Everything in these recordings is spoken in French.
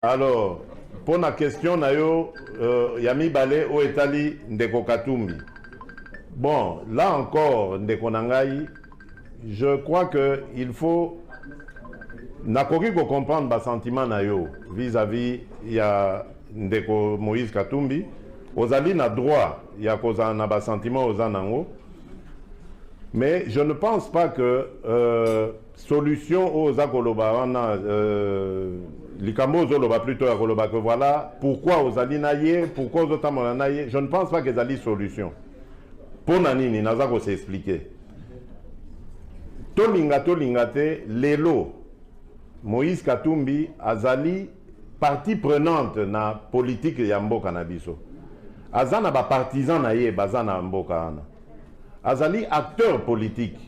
Alors, pour la question, Yami Balé au Italie Ndeko Katumbi. Bon, là encore, Ndeko Nangai, je crois qu'il faut nakoki ko comprendre le sentiment vis-à-vis ya Ndeko Moïse Katumbi. Ozali na droit, il y a un sentiment aux anango. Mais je ne pense pas que solution aux akolobarana Likamo Zoloba plutôt à Koloba que voilà pourquoi aux alinaye, pourquoi aux otamonanaye, je ne pense pas qu'ils aient solution. Pour Nanini, Nazako s'est expliqué. Tolingate, Lelo, Moïse Katumbi, Azali, partie prenante na politique Yambo Kanabiso. Azana ba partisan naye, bazana Mboka ana. Azali acteur politique.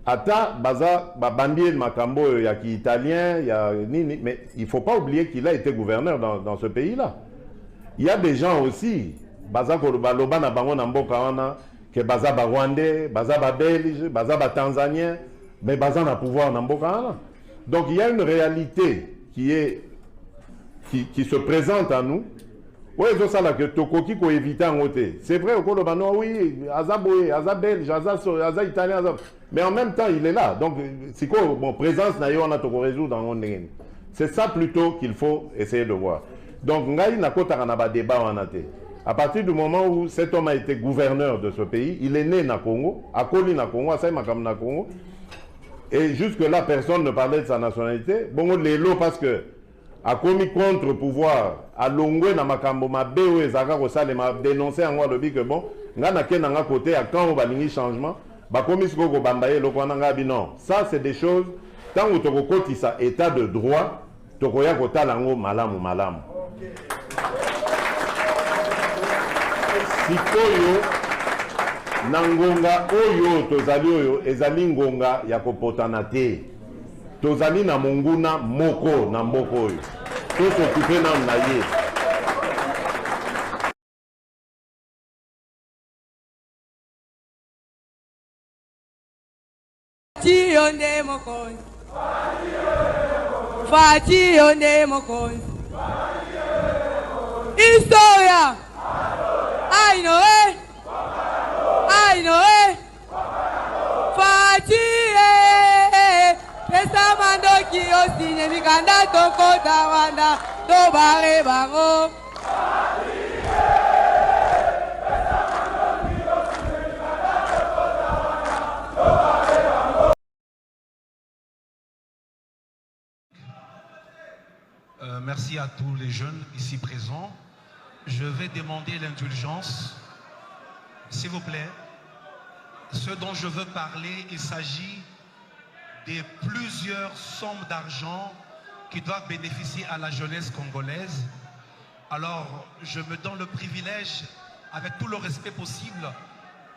Ata baza babandie makambo ya ki italien ya nini, mais il faut pas oublier qu'il a été gouverneur dans ce pays-là. Il y a des gens aussi baza ko baloba na bango na mboka wana que baza ba rwandais, baza ba belge, baza ba tanzanien, mais baza na pouvoir na mboka wana. Donc il y a une réalité qui se présente à nous. Oui, c'est ça là que Tokoki ko éviter en côté. C'est vrai au Kolobano, oui, Azaboé, Azabelge, Aza italien, mais en même temps il est là. Donc c'est quoi bon présence naïo on a Toko résoudre dans mon. C'est ça plutôt qu'il faut essayer de voir. Donc ngai na kota kana ba débat en até. À partir du moment où cet homme a été gouverneur de ce pays, il est né na Congo, à Koli na Congo, à Saïmakam na Congo, et jusque là personne ne parlait de sa nationalité. Bon les lots parce que a commis contre-pouvoir à Longwe na makambo mabeo ezaka ko sale ma dénoncer en le que bon ngana ke nanga côté à quand on va lingi changement ba commis ko ko bambaye loko nanga bi non ça c'est des choses tant que to kotisa état de droit to ko ya ko talango malamu sikoyo nangonga oyo tozali oyo ezali ngonga ya kopotana te. Tozali na monguna moko na mboko oyo. Toso kupe na mnaye. Fati onde mokon. Fati onde mokon. Historia. I know it. I know it. Fati Pesamando kiosine mikanda toko tawanda to bare bango. Merci à tous les jeunes ici présents. Je vais demander l'indulgence, s'il vous plaît. Ce dont je veux parler, il s'agit de plusieurs sommes d'argent qui doivent bénéficier à la jeunesse congolaise. Alors, je me donne le privilège, avec tout le respect possible,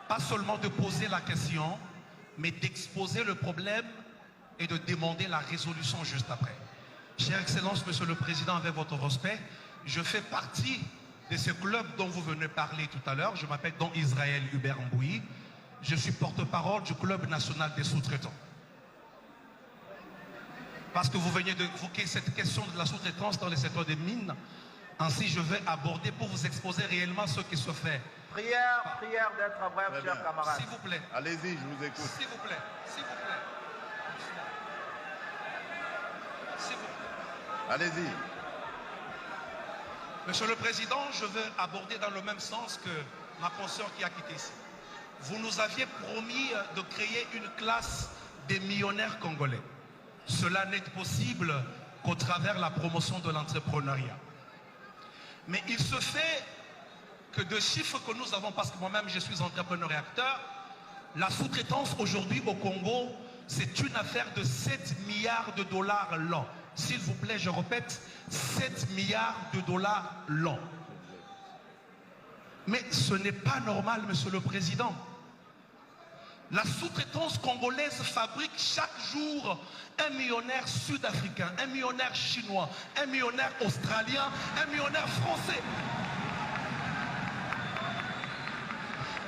pas seulement de poser la question, mais d'exposer le problème et de demander la résolution juste après. Chère Excellence, Monsieur le Président, avec votre respect, je fais partie de ce club dont vous venez parler tout à l'heure. Je m'appelle Don Israël Hubert Mbouyi. Je suis porte-parole du Club national des sous-traitants. Parce que vous venez d'évoquer cette question de la sous-traitance dans le secteur des mines. Ainsi, je vais aborder pour vous exposer réellement ce qui se fait. Prière d'être bref, chers camarades. S'il vous plaît. Allez-y, je vous écoute. S'il vous plaît. S'il vous plaît. S'il vous plaît. Allez-y. Monsieur le Président, je veux aborder dans le même sens que ma consoeur qui a quitté ici. Vous nous aviez promis de créer une classe des millionnaires congolais. Cela n'est possible qu'au travers la promotion de l'entrepreneuriat. Mais il se fait que de chiffres que nous avons, parce que moi-même je suis entrepreneur et acteur, la sous-traitance aujourd'hui au Congo, c'est une affaire de 7 milliards de dollars l'an. S'il vous plaît, je répète, 7 milliards de dollars l'an. Mais ce n'est pas normal, Monsieur le Président. La sous-traitance congolaise fabrique chaque jour un millionnaire sud-africain, un millionnaire chinois, un millionnaire australien, un millionnaire français.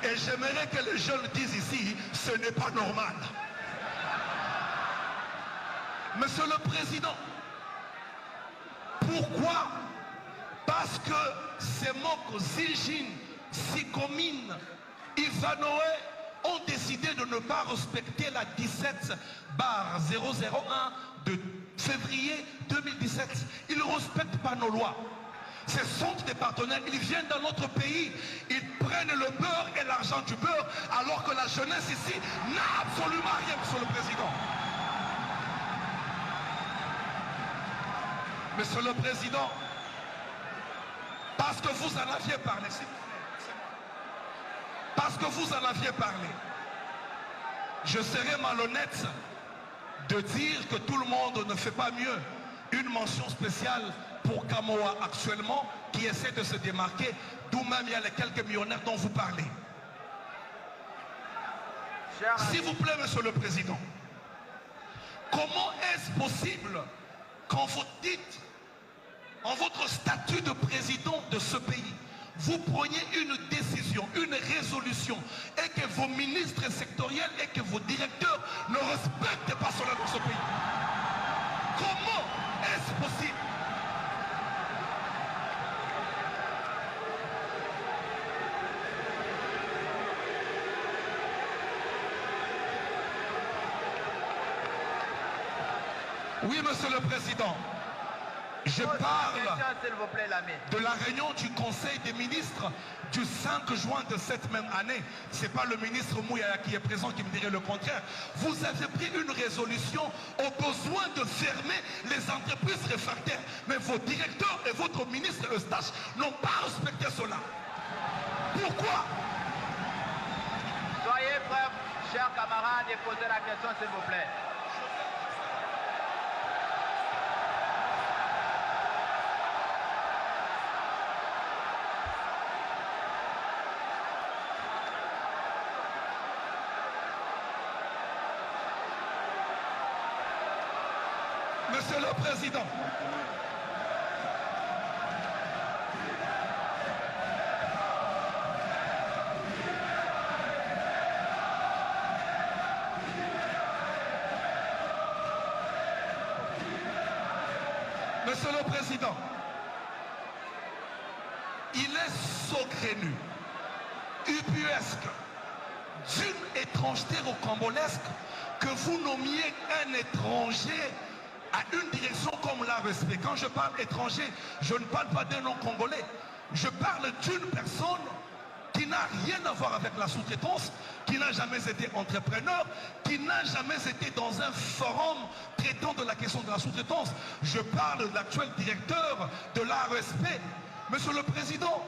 Et j'aimerais que les jeunes disent ici, ce n'est pas normal. Monsieur le Président, pourquoi Pourquoi? Parce que ces Moko, Ziljin, Sikomine, Ivanoé ont décidé de ne pas respecter la 17/001 de février 2017. Ils ne respectent pas nos lois. Ce sont des partenaires, ils viennent dans notre pays, ils prennent le beurre et l'argent du beurre, alors que la jeunesse ici n'a absolument rien, Monsieur le Président. Monsieur le Président, parce que vous en aviez parlé, parce que vous en aviez parlé, je serais malhonnête de dire que tout le monde ne fait pas mieux. Une mention spéciale pour Kamoa actuellement, qui essaie de se démarquer, d'où même il y a les quelques millionnaires dont vous parlez. S'il vous plaît, Monsieur le Président, comment est-ce possible quand vous dites, en votre statut de président de ce pays, vous preniez une décision, une résolution, et que vos ministres sectoriels et que vos directeurs ne respectent pas cela dans ce pays? Comment est-ce possible? Oui, Monsieur le Président. Je parle de la réunion du Conseil des ministres du 5 juin de cette même année. Ce n'est pas le ministre Mouyaya qui est présent qui me dirait le contraire. Vous avez pris une résolution au besoin de fermer les entreprises réfractaires. Mais vos directeurs et votre ministre Eustache n'ont pas respecté cela. Pourquoi? Soyez prêts, chers camarades, et posez la question, s'il vous plaît. Monsieur le Président, Monsieur le Président, il est saugrenu, ubuesque, d'une étrangeté rocambolesque que vous nommiez un étranger à une direction comme l'ARSP. Quand je parle étranger, je ne parle pas d'un nom congolais. Je parle d'une personne qui n'a rien à voir avec la sous-traitance, qui n'a jamais été entrepreneur, qui n'a jamais été dans un forum traitant de la question de la sous-traitance. Je parle de l'actuel directeur de l'ARSP. Monsieur le Président,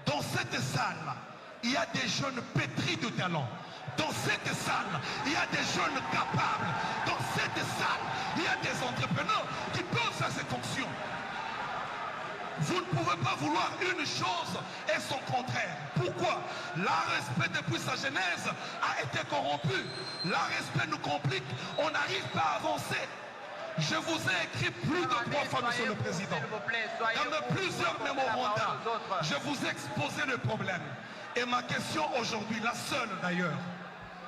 dans cette salle, il y a des jeunes pétris de talent. Dans cette salle, il y a des jeunes capables. Dans cette salle, il y a des entrepreneurs qui peuvent faire ces fonctions. Vous ne pouvez pas vouloir une chose et son contraire. Pourquoi? L'ARSP depuis sa genèse a été corrompu. L'ARSP nous complique. On n'arrive pas à avancer. Je vous ai écrit plus de 3 fois, Monsieur le Président. Dans plusieurs mémorandums, je vous ai exposé le problème. Et ma question aujourd'hui, la seule d'ailleurs,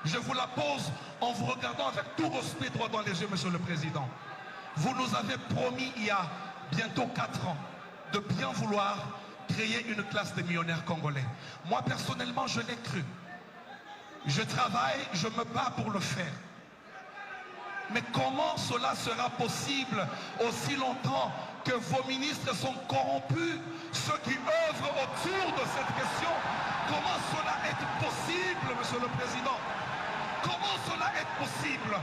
je vous la pose en vous regardant avec tout respect droit dans les yeux, Monsieur le Président. Vous nous avez promis il y a bientôt 4 ans de bien vouloir créer une classe de millionnaires congolais. Moi, personnellement, je l'ai cru. Je travaille, je me bats pour le faire. Mais comment cela sera possible aussi longtemps que vos ministres sont corrompus, ceux qui œuvrent autour de cette question? Comment cela est possible, Monsieur le Président? Comment cela est possible?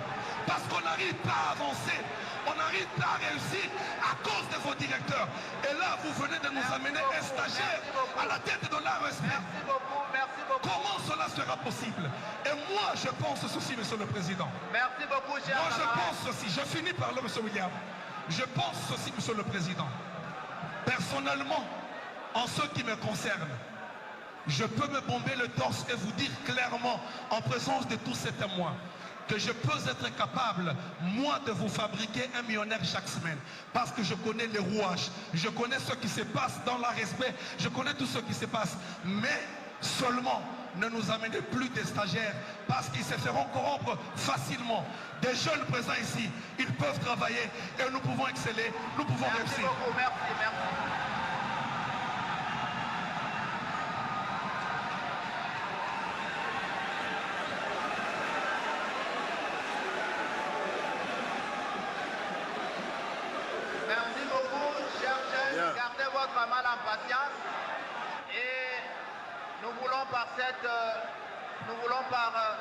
Parce qu'on n'arrive pas à avancer, on n'arrive pas à réussir à cause de vos directeurs. Et là, vous venez de nous amener un stagiaire à la tête de l'ARSP. Merci beaucoup, merci beaucoup. Comment cela sera possible? Et moi, je pense ceci, Monsieur le Président. Merci beaucoup, cher Moi, je camarade. pense ceci. Je finis par là, Monsieur William. Je pense ceci, Monsieur le Président. Personnellement, en ce qui me concerne, je peux me bomber le torse et vous dire clairement, en présence de tous ces témoins, que je peux être capable, moi, de vous fabriquer un millionnaire chaque semaine. Parce que je connais les rouages, je connais ce qui se passe dans l'ARSP, je connais tout ce qui se passe. Mais seulement, ne nous amenez plus des stagiaires parce qu'ils se feront corrompre facilement. Des jeunes présents ici, ils peuvent travailler et nous pouvons exceller, nous pouvons Merci réussir. beaucoup, merci, merci. Merci beaucoup, chers jeunes. Bien. Gardez votre mal en patience. Et nous voulons par